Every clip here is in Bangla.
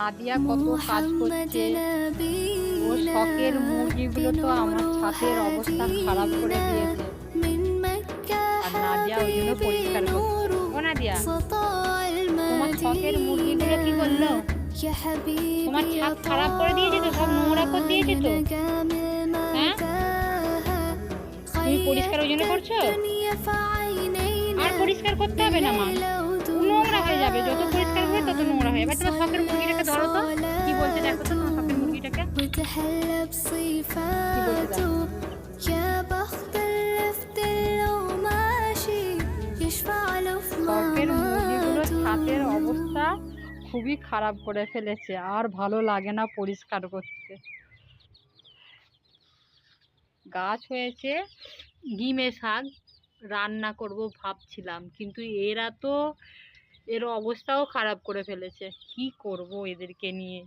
নাদিয়া কত কাজ করছে, ওর শখের মুরগিগুলো তো আমার ছাদের অবস্থা খারাপ করে দিয়েছে, আর নাদিয়া ওই জন্য পরিষ্কার করছে। ও নাদিয়া, তোমার শখের মুরগিগুলো কি করলো? তোমার ছাদ খারাপ করে দিয়েছে তো, সব নোংরা করে দিয়েছে তো। হ্যাঁ, তুমি পরিষ্কার ওই জন্য করছো? আর পরিষ্কার করতে হবে না মা, নোংরা হয়ে যাবে, যত পরিষ্কার হবে তত নোংরা হয়ে যাবে। তোমার শখের মুরগিটাকে ধরো তো, কি বলছে দেখো তো তোমার শখের মুরগিটাকে কি বলছে দেখো। শখের মুরগিগুলো ছাদের অবস্থা খুবই খারাপ করে ফেলেছে, আর ভালো লাগে না পরিষ্কার করতে। গাছ হয়েছে ডিমে শাক রান্না করব ভাবছিলাম, কিন্তু এরা তো এর অবস্থাও খারাপ করে ফেলেছে। কি করব এদেরকে নিয়ে?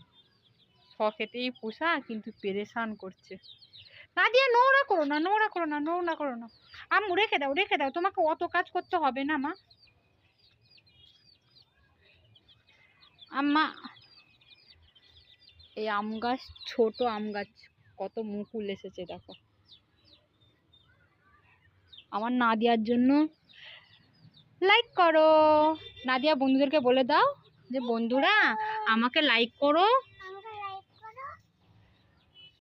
শখেতেই পোষা কিন্তু পেরেশান করছে। নাদিয়া, নোংরা করো না, নোংরা করো না, নোংরা করো না। আম্মু রেখে দাও, রেখে দাও, তোমাকে অত কাজ করতে হবে না মা। আম্মা, এই আম গাছ, ছোট আম গাছ, কত মুকুল এসেছে দেখো। আমার নাদিয়ার জন্য লাইক করো। নাদিয়া বন্ধুদেরকে বলে দাও যে বন্ধুরা আমাকে লাইক করো।